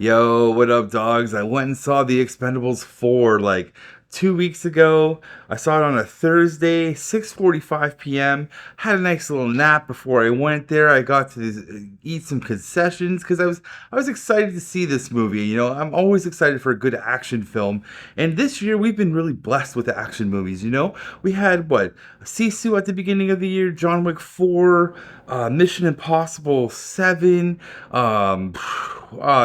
Yo, what up, dogs? I went and saw The Expendables 4 like 2 weeks ago. I saw it on a Thursday, 6:45 p.m. Had a nice little nap before I went there. I got to eat some concessions because I was excited to see this movie. I'm always excited for a good action film. And this year we've been really blessed with the action movies. We had what? Sisu at the beginning of the year, John Wick 4, Mission Impossible 7,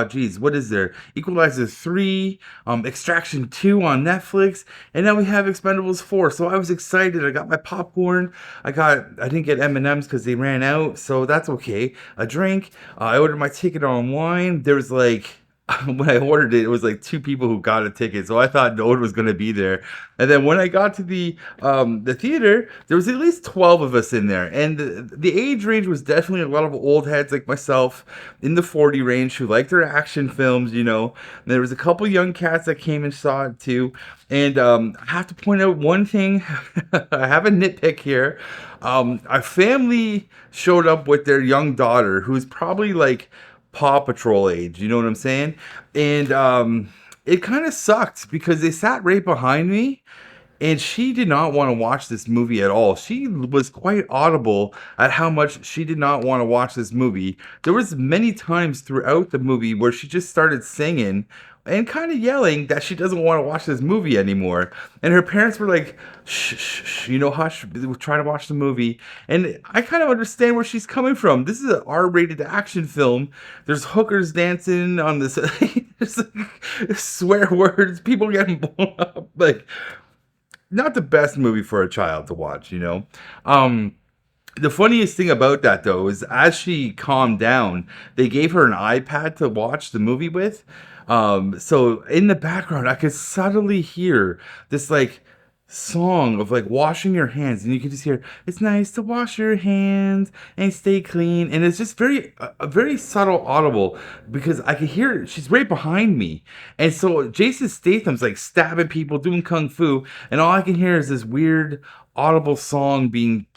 geez, what is there? Equalizer 3, Extraction 2 on Netflix, and now we have Expendables 4. So I was excited. I got my popcorn. I didn't get M&Ms because they ran out, so that's okay. A drink. I ordered my ticket online. There was like when I ordered it, it was like two people who got a ticket, so I thought no one was gonna be there. And then when I got to the theater, there was at least 12 of us in there, and the age range was definitely a lot of old heads like myself in the 40 range who like their action films. And there was a couple young cats that came and saw it too. And I have to point out one thing. I have a nitpick here. Our family showed up with their young daughter, who's probably like Paw Patrol age. You know what I'm saying? And it kind of sucked because they sat right behind me and she did not want to watch this movie at all. She was quite audible at how much she did not want to watch this movie. There was many times throughout the movie where she just started singing and kind of yelling that she doesn't want to watch this movie anymore. And her parents were like, shh, shh, shh, hush, we're trying to watch the movie. And I kind of understand where she's coming from. This is an R-rated action film. There's hookers dancing on this. There's like, swear words, people getting blown up. Like, not the best movie for a child to watch. The funniest thing about that though is as she calmed down, they gave her an iPad to watch the movie with. So in the background, I could subtly hear this like song of like washing your hands, and you can just hear it's nice to wash your hands and stay clean, and it's just very subtle audible because I could hear she's right behind me, and so Jason Statham's like stabbing people, doing kung fu, and all I can hear is this weird audible song being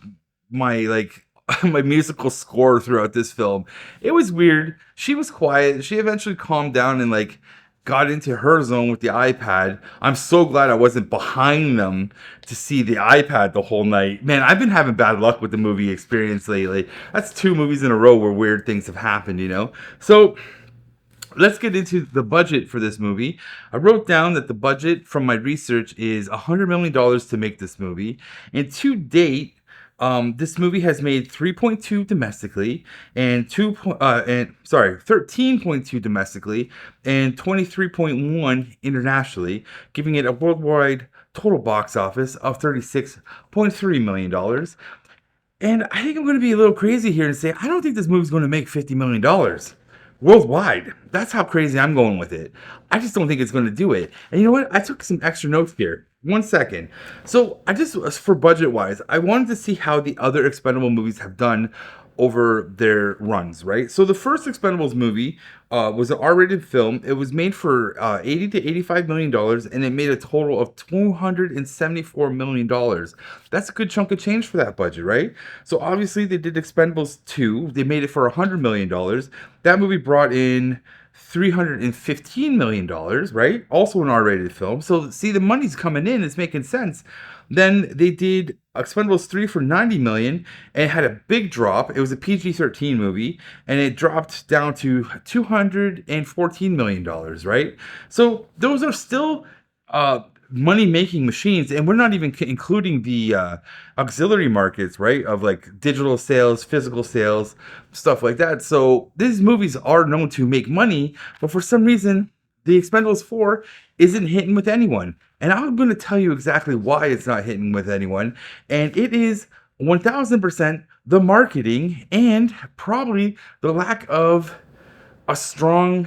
my like my musical score throughout this film. It was weird. She was quiet. She eventually calmed down and like got into her zone with the iPad. I'm so glad I wasn't behind them to see the iPad the whole night. Man, I've been having bad luck with the movie experience lately. That's two movies in a row where weird things have happened. So let's get into the budget for this movie. I wrote down that the budget from my research is $100 million to make this movie. And to date, this movie has made 3.2 domestically and 13.2 domestically and 23.1 internationally, giving it a worldwide total box office of $36.3 million. And I think I'm going to be a little crazy here and say I don't think this movie's going to make $50 million worldwide. That's how crazy I'm going with it. I just don't think it's going to do it. And you know what? I took some extra notes here. 1 second. So I just, for budget wise, I wanted to see how the other Expendable movies have done over their runs, right? So the first Expendables movie was an R-rated film. It was made for 80 to 85 million dollars, and it made a total of 274 million dollars. That's a good chunk of change for that budget, right? So obviously they did Expendables 2. They made it for 100 million dollars. That movie brought in $315 million, right? Also an R-rated film. So see, the money's coming in, it's making sense. Then they did Expendables 3 for 90 million and it had a big drop. It was a PG-13 movie and it dropped down to $214 million, right? So those are still money making machines, and we're not even including the auxiliary markets, right, of like digital sales, physical sales, stuff like that. So these movies are known to make money, but for some reason the Expendables 4 isn't hitting with anyone, and I'm going to tell you exactly why it's not hitting with anyone. And it is 1000% the marketing and probably the lack of a strong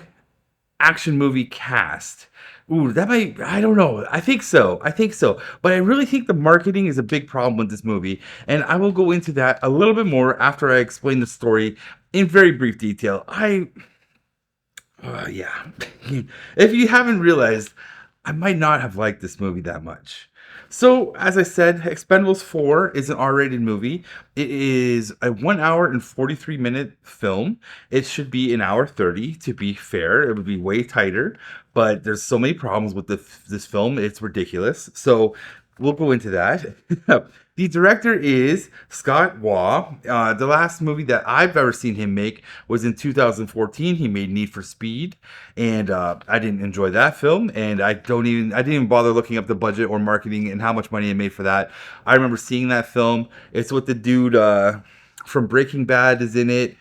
action movie cast. Ooh, that might, I don't know. I think so. I think so. But I really think the marketing is a big problem with this movie. And I will go into that a little bit more after I explain the story in very brief detail. Yeah. If you haven't realized, I might not have liked this movie that much. So, as I said, Expendables 4 is an R-rated movie. It is a 1 hour and 43-minute film. It should be an hour 30, to be fair. It would be way tighter, but there's so many problems with this film. It's ridiculous. So, we'll go into that. The director is Scott Waugh. The last movie that I've ever seen him make was in 2014. He made Need for Speed, and I didn't enjoy that film. And I didn't even bother looking up the budget or marketing and how much money it made for that. I remember seeing that film. It's with the dude from Breaking Bad is in it.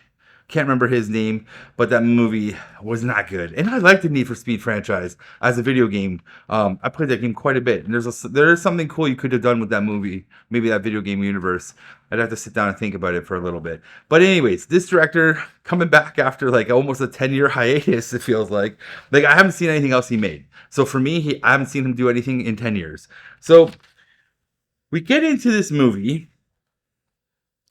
Can't remember his name, but that movie was not good. And I like the Need for Speed franchise as a video game. I played that game quite a bit, and there is something cool you could have done with that movie, maybe that video game universe. I'd have to sit down and think about it for a little bit. But anyways, this director coming back after like almost a 10-year hiatus, it feels like. Like I haven't seen anything else he made. So for me, I haven't seen him do anything in 10 years. So we get into this movie.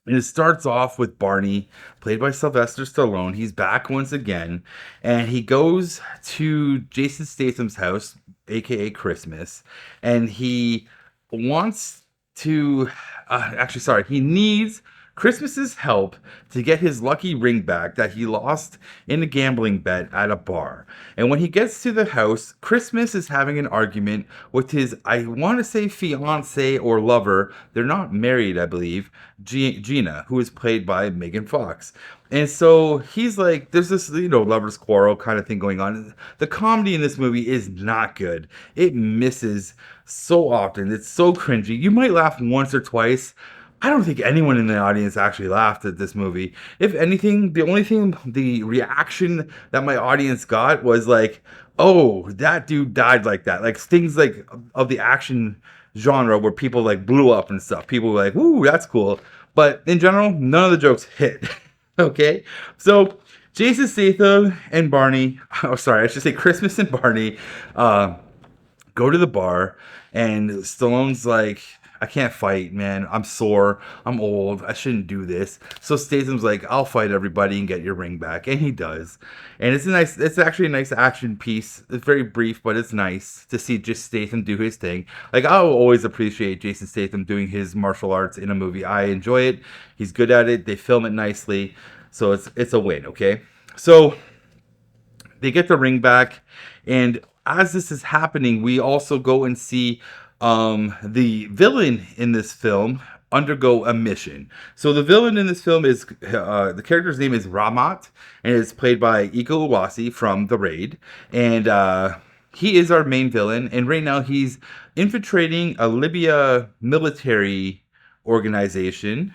And it starts off with Barney, played by Sylvester Stallone. He's back once again, and he goes to Jason Statham's house, aka Christmas, and he wants to. He needs Christmas's help to get his lucky ring back that he lost in a gambling bet at a bar. And when he gets to the house, Christmas is having an argument with his, I want to say fiance or lover. They're not married, I believe, Gina, who is played by Megan Fox. And so he's like, there's this, lovers quarrel kind of thing going on. The comedy in this movie is not good. It misses so often. It's so cringy. You might laugh once or twice. I don't think anyone in the audience actually laughed at this movie. If anything, the reaction that my audience got was like, oh, that dude died like that. Like things like of the action genre where people like blew up and stuff. People were like, ooh, that's cool. But in general, none of the jokes hit. Okay? So Jason Statham and Barney, I should say Christmas and Barney, go to the bar, and Stallone's like, I can't fight, man. I'm sore. I'm old. I shouldn't do this. So Statham's like, I'll fight everybody and get your ring back. And he does. And it's actually a nice action piece. It's very brief, but it's nice to see just Statham do his thing. Like, I'll always appreciate Jason Statham doing his martial arts in a movie. I enjoy it. He's good at it. They film it nicely. So it's a win, okay? So they get the ring back. And as this is happening, we also go and see the villain in this film undergo a mission. So the villain in this film is the character's name is Ramat, and it's played by Uwais from The Raid, and he is our main villain. And right now he's infiltrating a Libyan military organization,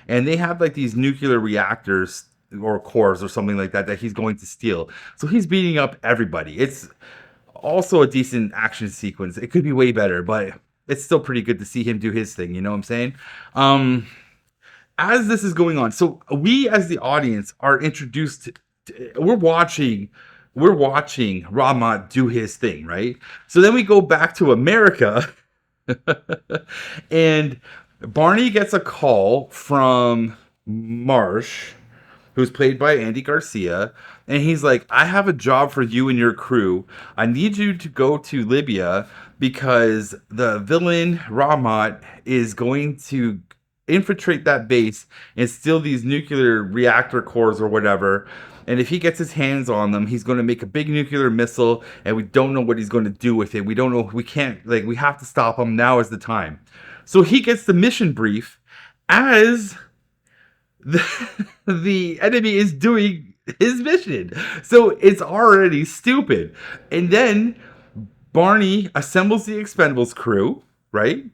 and they have like these nuclear reactors or cores or something like that he's going to steal. So he's beating up everybody. It's also a decent action sequence. It could be way better, but it's still pretty good to see him do his thing. You know what I'm saying? As this is going on, so we as the audience are introduced we're watching Ramat do his thing, right? So then we go back to America and Barney gets a call from Marsh, who's played by Andy Garcia, and he's like, I have a job for you and your crew. I need you to go to Libya because the villain, Ramat, is going to infiltrate that base and steal these nuclear reactor cores or whatever. And if he gets his hands on them, he's going to make a big nuclear missile, and we don't know what he's going to do with it. We don't know. We can't, we have to stop him. Now is the time. So he gets the mission brief as the enemy is doing his mission. So it's already stupid. And then Barney assembles the Expendables crew, right?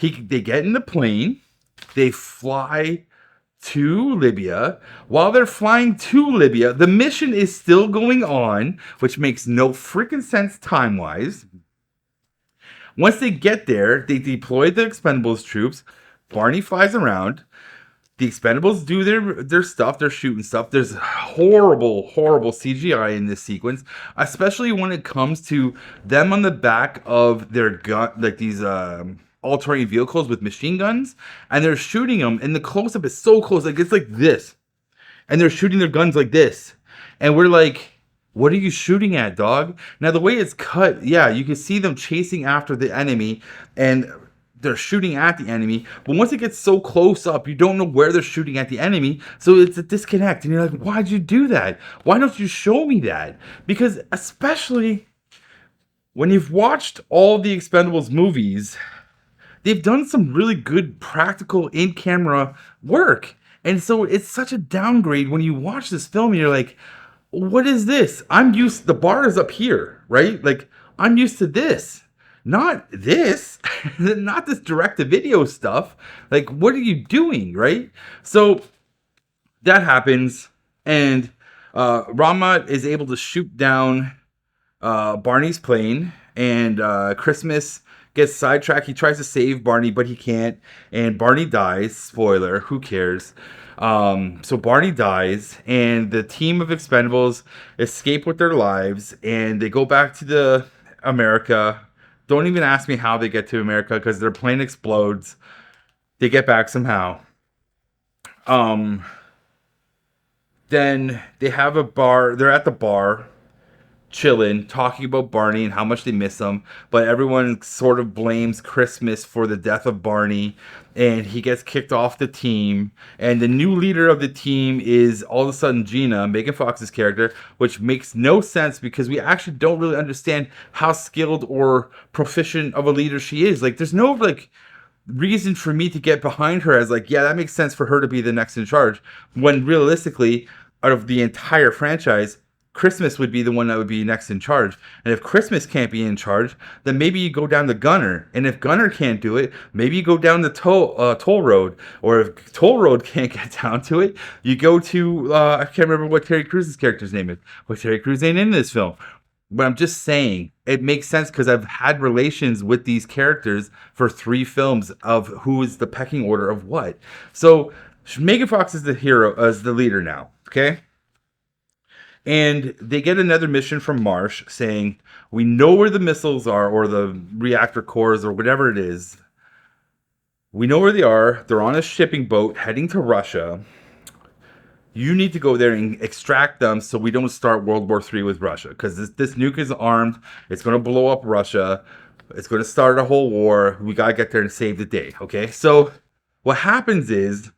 They get in the plane. They fly to Libya. While they're flying to Libya, the mission is still going on, which makes no freaking sense time-wise. Once they get there, they deploy the Expendables troops. Barney flies around. The Expendables do their stuff. They're shooting stuff. There's horrible CGI in this sequence, especially when it comes to them on the back of their gun, like these all-terrain vehicles with machine guns, and they're shooting them. And the close-up is so close, like it's like this, and they're shooting their guns like this, and we're like, What are you shooting at, dog? Now, the way it's cut, yeah, you can see them chasing after the enemy and they're shooting at the enemy. But once it gets so close up, you don't know where they're shooting at the enemy. So it's a disconnect. And you're like, why'd you do that? Why don't you show me that? Because especially when you've watched all the Expendables movies, they've done some really good practical in-camera work. And so it's such a downgrade when you watch this film and you're like, what is this? The bar is up here, right? Like, I'm used to this, not this, not this direct-to-video stuff. Like, what are you doing, right? So that happens, and Ramat is able to shoot down Barney's plane, and Christmas gets sidetracked. He tries to save Barney, but he can't, and Barney dies. Spoiler, who cares? So Barney dies, and the team of Expendables escape with their lives, and they go back to the America. Don't even ask me how they get to America, because their plane explodes. They get back somehow. Then they have a bar. They're at the bar, chilling, talking about Barney and how much they miss him. But everyone sort of blames Christmas for the death of Barney, and he gets kicked off the team. And the new leader of the team is all of a sudden Gina, Megan Fox's character, which makes no sense because we actually don't really understand how skilled or proficient of a leader she is. Like, there's no like reason for me to get behind her as like, yeah, that makes sense for her to be the next in charge, when realistically, out of the entire franchise, Christmas would be the one that would be next in charge. And if Christmas can't be in charge, then maybe you go down to Gunner. And if Gunner can't do it, maybe you go down the Toll Road. Or if Toll Road can't get down to it, you go to, I can't remember what Terry Crews's character's name is. But Terry Crews ain't in this film. But I'm just saying, it makes sense because I've had relations with these characters for 3 films of who is the pecking order of what. So Megan Fox is the hero, as the leader now, okay? And they get another mission from Marsh saying, we know where the missiles are, or the reactor cores, or whatever it is. We know where they are. They're on a shipping boat heading to Russia. You need to go there and extract them so we don't start World War III with Russia. Because this nuke is armed. It's going to blow up Russia. It's going to start a whole war. We got to get there and save the day, okay? So what happens is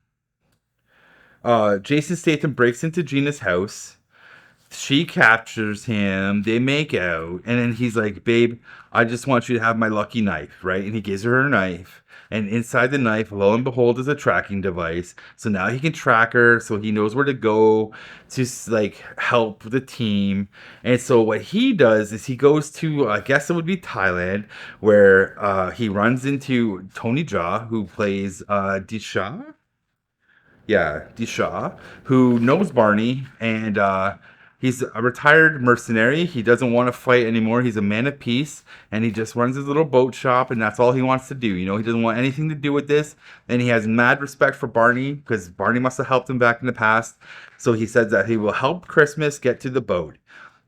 Jason Statham breaks into Gina's house. She captures him. They make out. And then he's like, babe, I just want you to have my lucky knife, right? And he gives her her knife. And inside the knife, lo and behold, is a tracking device. So now he can track her, so he knows where to go to, like, help the team. And so what he does is he goes to, I guess it would be Thailand, where he runs into Tony Jaa, who plays Disha. Yeah, Disha, who knows Barney, and he's a retired mercenary. He doesn't want to fight anymore. He's a man of peace, and he just runs his little boat shop, and that's all he wants to do. You know, he doesn't want anything to do with this, and he has mad respect for Barney, because Barney must have helped him back in the past. So he says that he will help Christmas get to the boat,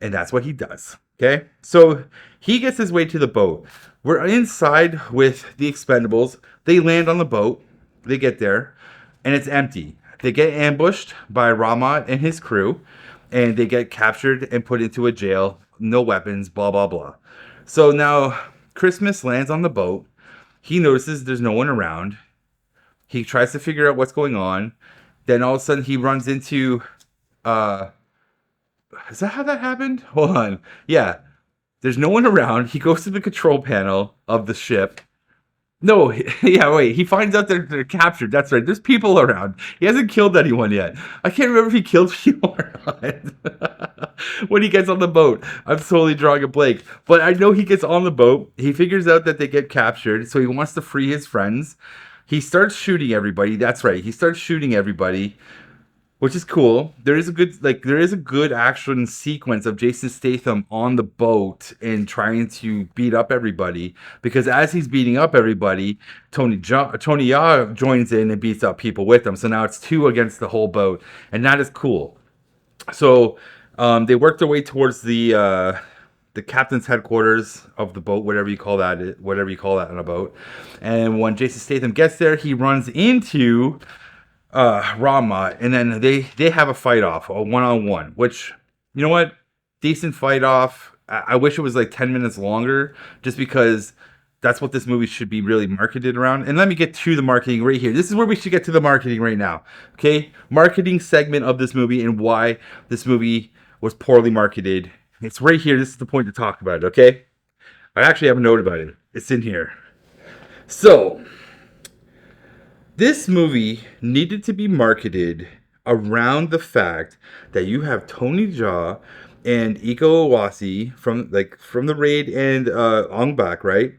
and that's what he does. Okay, so he gets his way to the boat. We're inside with the Expendables. They land on the boat. They get there, and it's empty. They get ambushed by Ramat and his crew, and they get captured and put into a jail. No weapons, blah, blah, blah. So now Christmas lands on the boat. He notices there's no one around. He tries to figure out what's going on. Then all of a sudden he runs into... is that how that happened? Hold on. Yeah. There's no one around. He goes to the control panel of the ship. No, yeah, wait. He finds out they're captured. That's right. There's people around. He hasn't killed anyone yet. I can't remember if he killed people or not. When he gets on the boat, I'm totally drawing a blank. But I know he gets on the boat. He figures out that they get captured, so he wants to free his friends. He starts shooting everybody. That's right. He starts shooting everybody, which is cool. There is a good action sequence of Jason Statham on the boat and trying to beat up everybody, because as he's beating up everybody, Tony Jaa joins in and beats up people with him. So now it's 2 against the whole boat, and that is cool. So they work their way towards the captain's headquarters of the boat, whatever you call that on a boat. And when Jason Statham gets there, he runs into Ramat, and then they have a fight off, a one-on-one, which, you know what, decent fight off. I wish it was like 10 minutes longer, just because that's what this movie should be really marketed around. And let me get to the marketing right here. This is where we should get to the marketing right now. Okay? Marketing segment of this movie and why this movie was poorly marketed. It's right here. This is the point to talk about it, okay? I actually have a note about it. It's in here. So, this movie needed to be marketed around the fact that you have Tony Jaa and Iko Uwais from the raid and Ong Bak, right?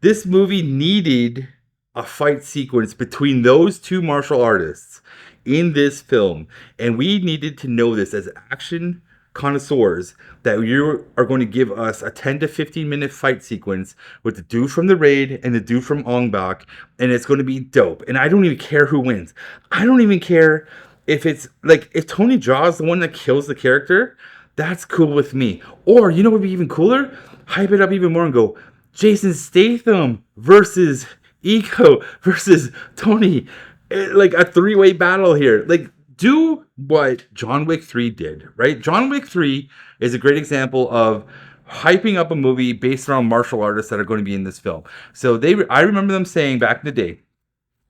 This movie needed a fight sequence between those two martial artists in this film, and we needed to know this as action connoisseurs, that you are going to give us a 10 to 15 minute fight sequence with the dude from the raid and the dude from Ong Bak, and it's going to be dope. And I don't even care who wins. I don't even care if it's like, if Tony Jaa is the one that kills the character, that's cool with me. Or you know what would be even cooler? Hype it up even more and go Jason Statham versus Iko versus Tony, like a three-way battle here. Like, do what John Wick 3 did, right? John Wick 3 is a great example of hyping up a movie based around martial artists that are going to be in this film. So I remember them saying back in the day,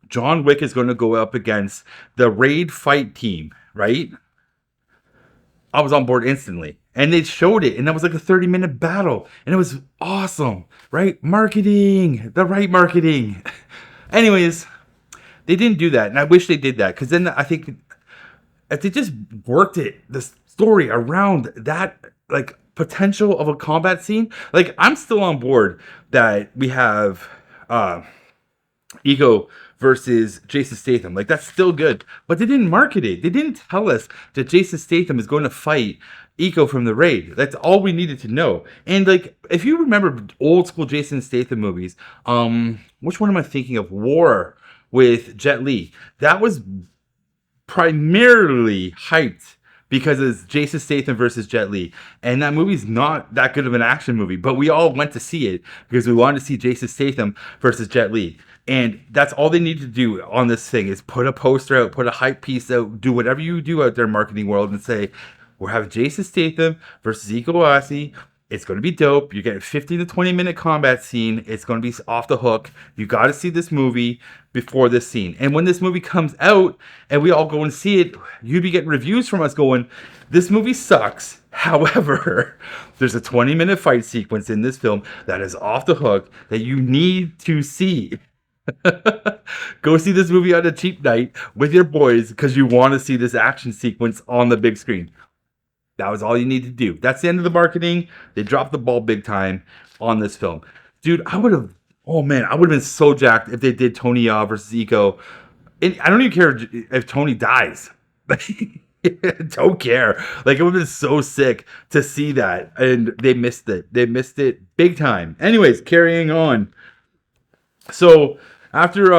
John Wick is going to go up against the raid fight team, right? I was on board instantly. And they showed it, and that was like a 30-minute battle. And it was awesome, right? Marketing, the right marketing. Anyways, they didn't do that. And I wish they did that, because then I think if they just worked the story around that, like, potential of a combat scene, like, I'm still on board that we have Ego versus Jason Statham. Like, that's still good. But they didn't market it. They didn't tell us that Jason Statham is going to fight Iko from the raid. That's all we needed to know. And, like, if you remember old school Jason Statham movies, which one am I thinking of? War with Jet Li. That was primarily hyped because it's Jason Statham versus Jet Li. And that movie's not that good of an action movie, but we all went to see it because we wanted to see Jason Statham versus Jet Li. And that's all they need to do on this thing is put a poster out, put a hype piece out, do whatever you do out there in marketing world and say, we're having Jason Statham versus Iko Uwais. It's going to be dope. You're getting a 15 to 20 minute combat scene. It's going to be off the hook. You got to see this movie before this scene. And when this movie comes out and we all go and see it, you'd be getting reviews from us going, this movie sucks. However, there's a 20-minute fight sequence in this film that is off the hook that you need to see. Go see this movie on a cheap night with your boys because you want to see this action sequence on the big screen. That was all you need to do. That's the end of the marketing. They dropped the ball big time on this film. Dude, I would have been so jacked if they did Tony Jaa versus Iko. And I don't even care if Tony dies. Don't care. Like, it would have been so sick to see that. And they missed it. They missed it big time. Anyways, carrying on. So, after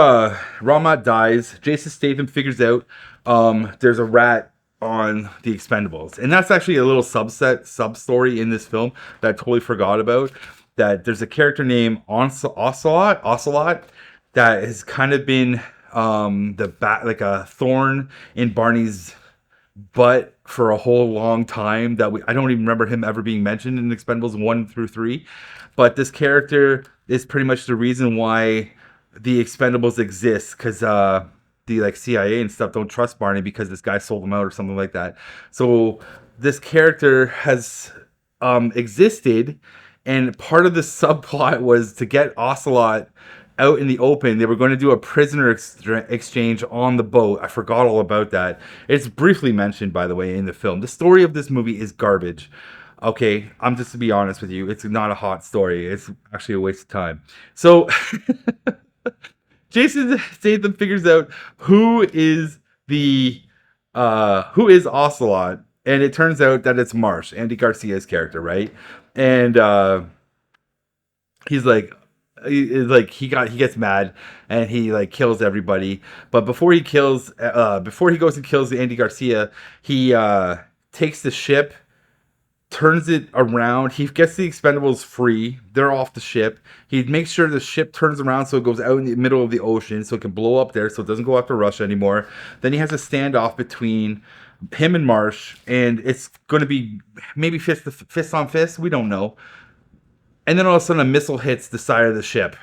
Ramat dies, Jason Statham figures out there's a rat on the Expend4bles, and that's actually a little sub story in this film that I totally forgot about. That there's a character named Ocelot that has kind of been like a thorn in Barney's butt for a whole long time. I don't even remember him ever being mentioned in Expend4bles 1 through 3, but this character is pretty much the reason why the Expend4bles exist, because the like CIA and stuff don't trust Barney because this guy sold him out or something like that. So this character has existed, and part of the subplot was to get Ocelot out in the open. They were going to do a prisoner exchange on the boat. I forgot all about that. It's briefly mentioned, by the way, in the film. The story of this movie is garbage. Okay, I'm just to be honest with you, it's not a hot story. It's actually a waste of time. So Jason Statham figures out who is Ocelot, and it turns out that it's Marsh, Andy Garcia's character, right? And he gets mad and he like kills everybody. But before he goes and kills Andy Garcia, he takes the ship, turns it around. He gets the Expend4bles free. They're off the ship. He makes sure the ship turns around so it goes out in the middle of the ocean so it can blow up there so it doesn't go after Russia anymore. Then he has a standoff between him and Marsh, and it's going to be maybe fist on fist. We don't know. And then all of a sudden, a missile hits the side of the ship,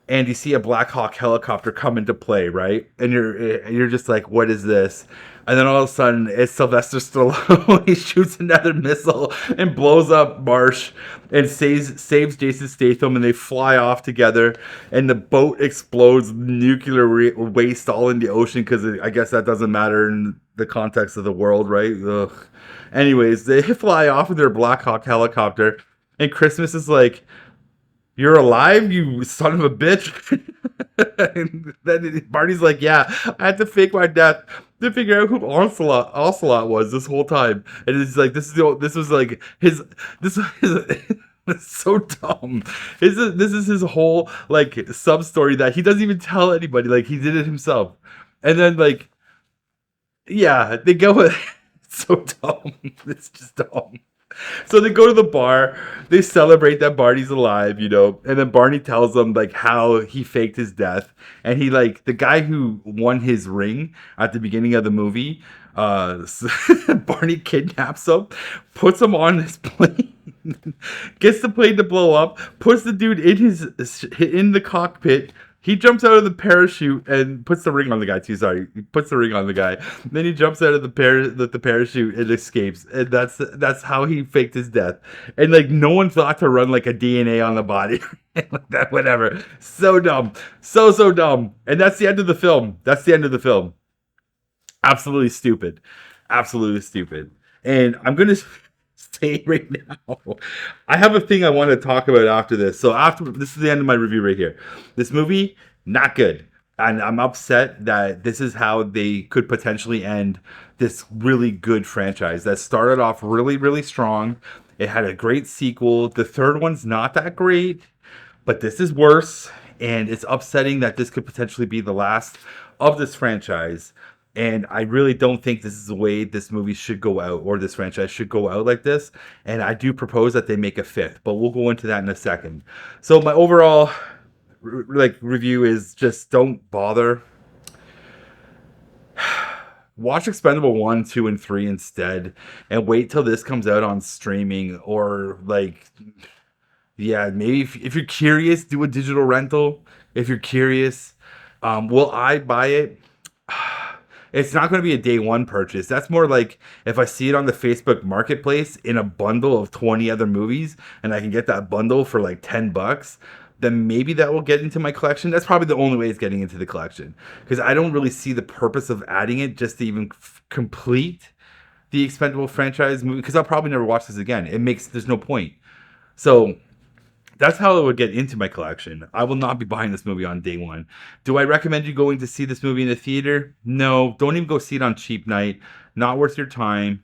and you see a Black Hawk helicopter come into play, right? And you're just like, what is this? And then all of a sudden, it's Sylvester Stallone. He shoots another missile and blows up Marsh and saves Jason Statham, and they fly off together. And the boat explodes, nuclear waste all in the ocean, because I guess that doesn't matter in the context of the world, right? Ugh. Anyways, they fly off with their Black Hawk helicopter, and Christmas is like, "You're alive, you son of a bitch." And then Barney's like, "Yeah, I had to fake my death to figure out who Ocelot was this whole time." And it's like, this was like his this was his, it's so dumb. This is his whole like sub story that he doesn't even tell anybody. Like, he did it himself. And then like, yeah, they go with it's so dumb. It's just dumb. So they go to the bar, they celebrate that Barney's alive, and then Barney tells them like how he faked his death, and he like the guy who won his ring at the beginning of the movie, Barney kidnaps him, puts him on his plane, gets the plane to blow up, puts the dude in the cockpit. He jumps out of the parachute and puts the ring on the guy too. Sorry, he puts the ring on the guy. Then he jumps out of the parachute and escapes. And that's how he faked his death. And like, no one thought to run like a DNA on the body, like that. Whatever. So dumb. So dumb. And that's the end of the film. That's the end of the film. Absolutely stupid. Absolutely stupid. And I'm gonna say right now, I have a thing I want to talk about after this. So after this is the end of my review right here. This movie, not good. And I'm upset that this is how they could potentially end this really good franchise that started off really, really strong. It had a great sequel. The third one's not that great, but this is worse. And it's upsetting that this could potentially be the last of this franchise. And I really don't think this is the way this movie should go out, or this franchise should go out like this. And I do propose that they make a fifth, but we'll go into that in a second. So my overall review is just don't bother. Watch Expendable 1, 2, and 3 instead, and wait till this comes out on streaming, or like, yeah, maybe if you're curious, do a digital rental. If you're curious, will I buy it? It's not going to be a day one purchase. That's more like if I see it on the Facebook Marketplace in a bundle of 20 other movies, and I can get that bundle for like $10, then maybe that will get into my collection. That's probably the only way it's getting into the collection, because I don't really see the purpose of adding it just to even complete the Expendable franchise movie, because I'll probably never watch this again. There's no point. So that's how it would get into my collection. I will not be buying this movie on day one. Do I recommend you going to see this movie in the theater? No. Don't even go see it on cheap night. Not worth your time.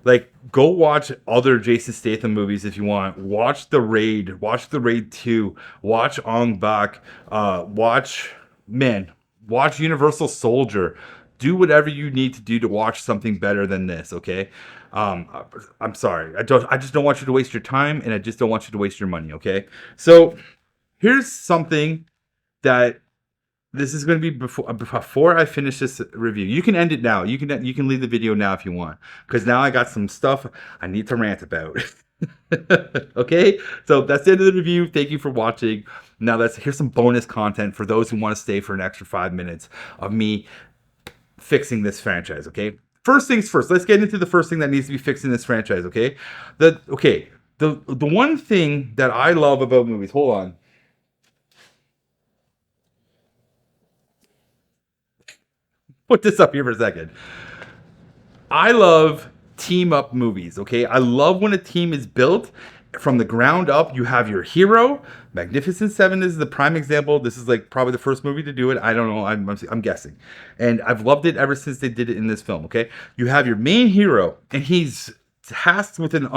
Like, go watch other Jason Statham movies if you want. Watch The Raid. Watch The Raid 2. Watch Ong Bak. Watch Universal Soldier. Do whatever you need to do to watch something better than this, okay? I'm sorry. I just don't want you to waste your time, and I just don't want you to waste your money, okay? So here's something that this is going to be before I finish this review. You can end it now. You can leave the video now if you want, because now I got some stuff I need to rant about. Okay? So that's the end of the review. Thank you for watching. Now here's some bonus content for those who want to stay for an extra 5 minutes of me fixing this franchise, okay? First things first, let's get into the first thing that needs to be fixed in this franchise, okay? The one thing that I love about movies, hold on. Put this up here for a second. I love team up movies, okay? I love when a team is built from the ground up. You have your hero. Magnificent Seven is the prime example. This is like probably the first movie to do it. I don't know. I'm guessing. And I've loved it ever since they did it in this film, okay? You have your main hero, and he's tasked with an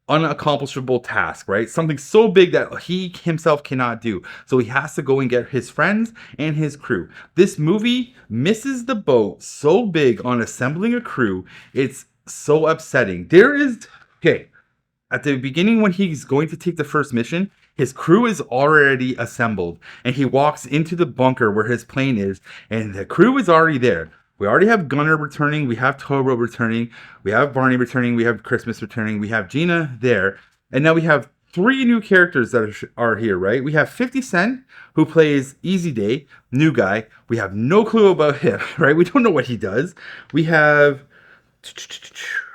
unaccomplishable task, right? Something so big that he himself cannot do. So he has to go and get his friends and his crew. This movie misses the boat so big on assembling a crew. It's so upsetting. At the beginning, when he's going to take the first mission, his crew is already assembled, and he walks into the bunker where his plane is, and the crew is already there. We already have Gunner returning. We have Toro returning. We have Barney returning. We have Christmas returning. We have Gina there. And now we have three new characters that are here, right? We have 50 Cent, who plays Easy Day, new guy. We have no clue about him, right? We don't know what he does. We have,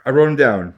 I wrote him down,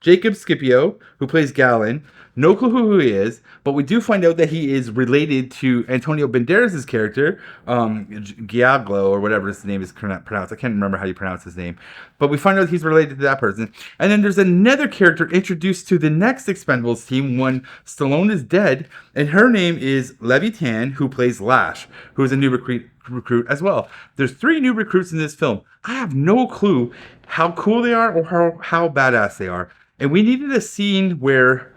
Jacob Scipio, who plays Gallon. No clue who he is, but we do find out that he is related to Antonio Banderas' character, Giaglo, or whatever his name is pronounced. I can't remember how you pronounce his name. But we find out he's related to that person. And then there's another character introduced to the next Expendables team when Stallone is dead, and her name is Levy, who plays Lash, who is a new recruit as well. There's three new recruits in this film. I have no clue how cool they are or how badass they are. And we needed a scene where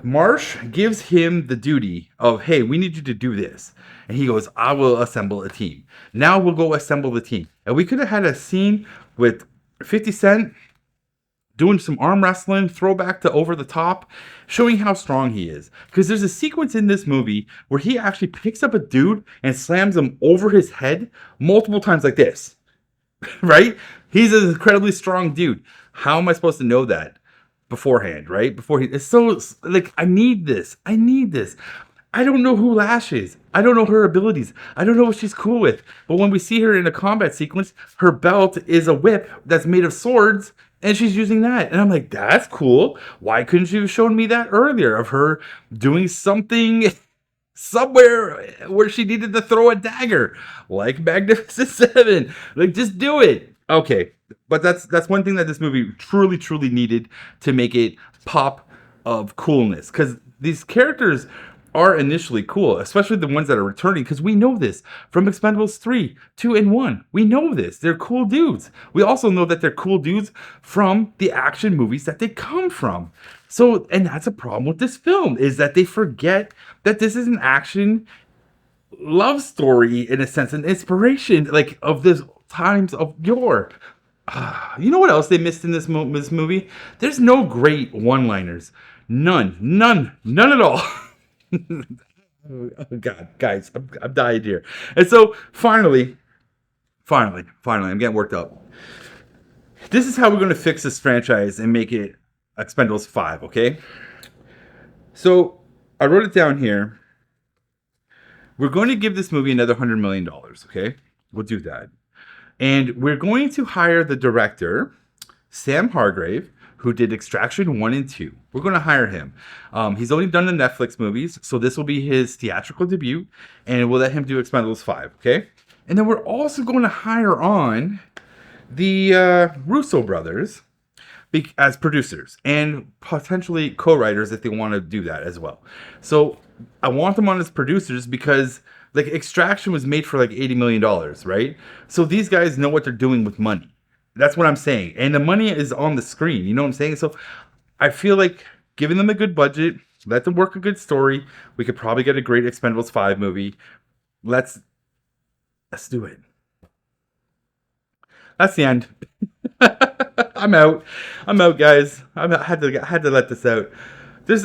Marsh gives him the duty of, hey, we need you to do this. And he goes, I will assemble a team. Now we'll go assemble the team. And we could have had a scene with 50 Cent doing some arm wrestling, throwback to Over the Top, showing how strong he is. Because there's a sequence in this movie where he actually picks up a dude and slams him over his head multiple times like this. Right? He's an incredibly strong dude. How am I supposed to know that beforehand, right? It's so, like, I need this. I don't know who Lash is. I don't know her abilities. I don't know what she's cool with. But when we see her in a combat sequence, her belt is a whip that's made of swords, and she's using that. And I'm like, that's cool. Why couldn't you have shown me that earlier of her doing something somewhere where she needed to throw a dagger, like Magnificent Seven? Like, just do it. Okay. But that's one thing that this movie truly needed to make it pop of coolness. Because these characters are initially cool, especially the ones that are returning, because we know this from Expendables 3, 2, and 1. We know this. They're cool dudes. We also know that they're cool dudes from the action movies that they come from. So, and that's a problem with this film, is that they forget that this is an action love story, in a sense, an inspiration, like, of the times of yore. You know what else they missed in this movie? There's no great one-liners. None at all. Oh God, guys, I'm dying here. And so finally, I'm getting worked up. This is how we're going to fix this franchise and make it Expendables 5, okay? So I wrote it down here. We're going to give this movie another $100 million, okay? We'll do that. And we're going to hire the director, Sam Hargrave, who did Extraction 1 and 2. We're going to hire him. He's only done the Netflix movies, so this will be his theatrical debut, and we'll let him do Expendables 5, okay? And then we're also going to hire on the Russo brothers as producers and potentially co-writers if they want to do that as well. So I want them on as producers because, like, Extraction was made for like $80 million, right? So these guys know what they're doing with money. That's what I'm saying. And the money is on the screen. You know what I'm saying? So I feel like giving them a good budget, let them work a good story. We could probably get a great Expendables 5 movie. Let's do it. That's the end. I'm out, guys. I had to let this out.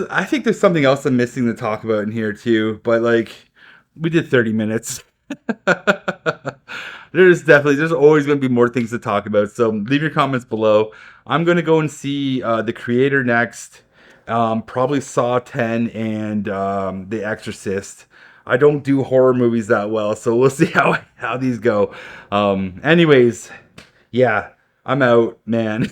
I think there's something else I'm missing to talk about in here too, but like, we did 30 minutes. There's always going to be more things to talk about. So leave your comments below. I'm going to go and see The Creator next. Probably Saw 10 and The Exorcist. I don't do horror movies that well, so we'll see how these go. Anyways, yeah, I'm out, man.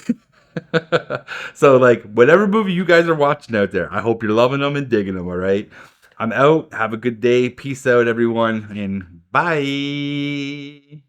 So, like, whatever movie you guys are watching out there, I hope you're loving them and digging them, all right? I'm out. Have a good day. Peace out, everyone, and bye.